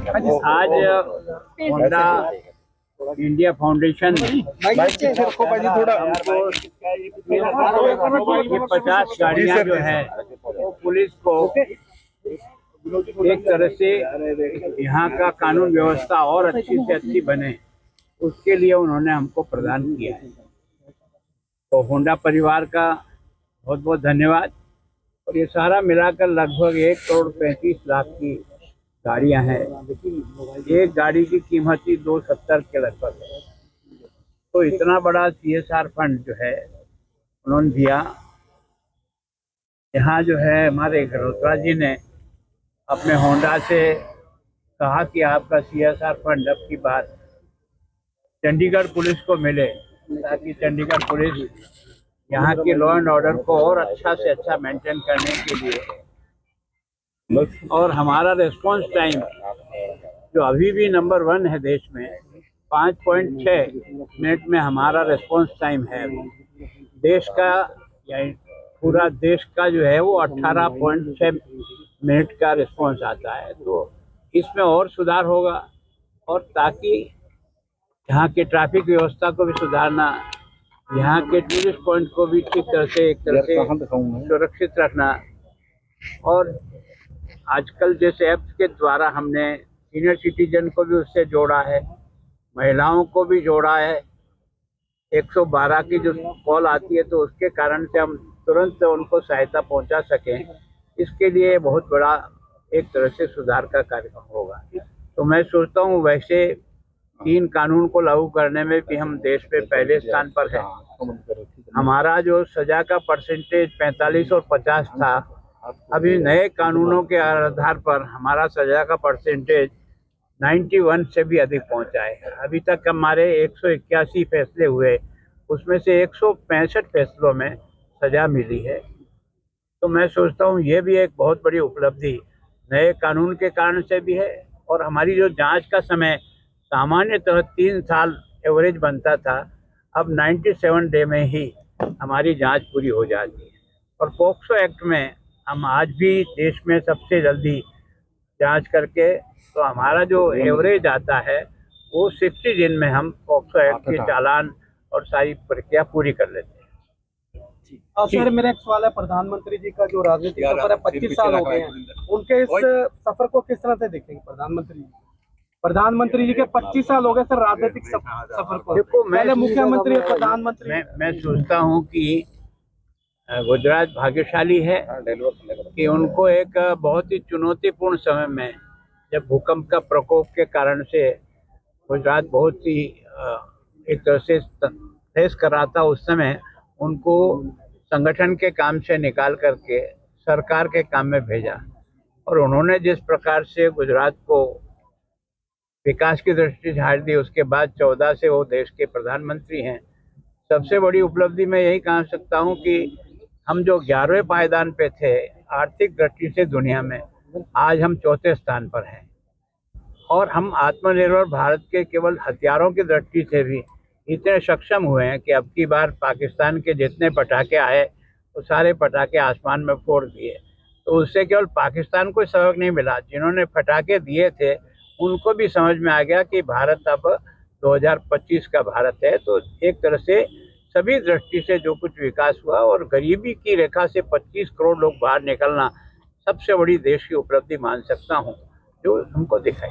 आज Honda India foundation ये 50 गाड़ियां जो है पुलिस को एक तरह से यहाँ का कानून व्यवस्था और अच्छी से अच्छी बने, उसके लिए उन्होंने हमको प्रदान किया है। तो होंडा परिवार का बहुत बहुत धन्यवाद। और ये सारा मिलाकर लगभग 1,35,00,000 की गाड़ियां हैं। एक गाड़ी की कीमत ही 270 के लगभग है। तो इतना बड़ा CSR फंड जो है उन्होंने दिया। यहाँ जो है हमारे गहलोतरा जी ने अपने होंडा से कहा कि आपका CSR फंड अब की बार चंडीगढ़ पुलिस को मिले, ताकि चंडीगढ़ पुलिस यहाँ के लॉ एंड ऑर्डर को और अच्छा से अच्छा मेंटेन करने के लिए, और हमारा रिस्पांस टाइम जो अभी भी नंबर 1 है देश में, 5.6 मिनट में हमारा रिस्पांस टाइम है। देश का या पूरा देश का जो है वो 18.6 मिनट का रिस्पांस आता है। तो इसमें और सुधार होगा, और ताकि यहाँ के ट्रैफिक व्यवस्था को भी सुधारना, यहाँ के टूरिस्ट पॉइंट को भी ठीक तरह से एक तरह से सुरक्षित रखना। और आजकल जैसे ऐप्स के द्वारा हमने सीनियर सिटीजन को भी उससे जोड़ा है, महिलाओं को भी जोड़ा है। 112 की जो कॉल आती है तो उसके कारण से हम तुरंत उनको सहायता पहुंचा सकें, इसके लिए बहुत बड़ा एक तरह से सुधार का कार्यक्रम होगा। तो मैं सोचता हूँ वैसे 3 कानून को लागू करने में भी हम देश में पहले स्थान पर हैं। हमारा जो सजा का परसेंटेज 45 और 50 था, अभी नए कानूनों के आधार पर हमारा सजा का परसेंटेज 91 से भी अधिक पहुंचा है। अभी तक हमारे 181 फैसले हुए, उसमें से 165 फैसलों में सजा मिली है। तो मैं सोचता हूँ ये भी एक बहुत बड़ी उपलब्धि नए कानून के कारण से भी है। और हमारी जो जांच का समय सामान्यतः 3 साल एवरेज बनता था, अब 97 डे में ही हमारी जांच पूरी हो जाती है। और पॉक्सो एक्ट में हम आज भी देश में सबसे जल्दी जांच करके, तो हमारा जो एवरेज आता है वो 60 दिन में हम पॉक्सो एक्ट के चालान और सारी प्रक्रिया पूरी कर लेते हैं। सर, मेरा एक सवाल है, प्रधानमंत्री जी का जो राजनीतिक सफर है 25 साल हो गए हैं, उनके इस सफर को किस तरह से देखेंगे प्रधानमंत्री जी के 25 साल हो गए सर राजनीतिक सफर को। देखो, पहले मुख्यमंत्री और प्रधानमंत्री। मैं सोचता हूँ कि गुजरात भाग्यशाली है कि उनको एक बहुत ही चुनौतीपूर्ण समय में, जब भूकंप का प्रकोप के कारण से गुजरात बहुत ही एक तरह से फेस कर रहा था, उस समय उनको संगठन के काम से निकाल करके सरकार के काम में भेजा। और उन्होंने जिस प्रकार से गुजरात को विकास की दृष्टि से झाड़ दी, उसके बाद 14 से वो देश के प्रधानमंत्री हैं। सबसे बड़ी उपलब्धि मैं यही कह सकता हूँ कि हम जो 11वें पायदान पे थे आर्थिक दृष्टि से दुनिया में, आज हम 4थे स्थान पर हैं। और हम आत्मनिर्भर भारत के केवल हथियारों की दृष्टि से भी इतने सक्षम हुए हैं कि अब की बार पाकिस्तान के जितने पटाखे आए वो सारे पटाखे आसमान में फोड़ दिए। तो उससे केवल पाकिस्तान को सबक नहीं मिला, जिन्होंने पटाखे दिए थे उनको भी समझ में आ गया कि भारत अब 2025 का भारत है। तो एक तरह से सभी दृष्टि से जो कुछ विकास हुआ, और गरीबी की रेखा से 25 करोड़ लोग बाहर निकलना, सबसे बड़ी देश की उपलब्धि मान सकता हूँ जो हमको दिखाई।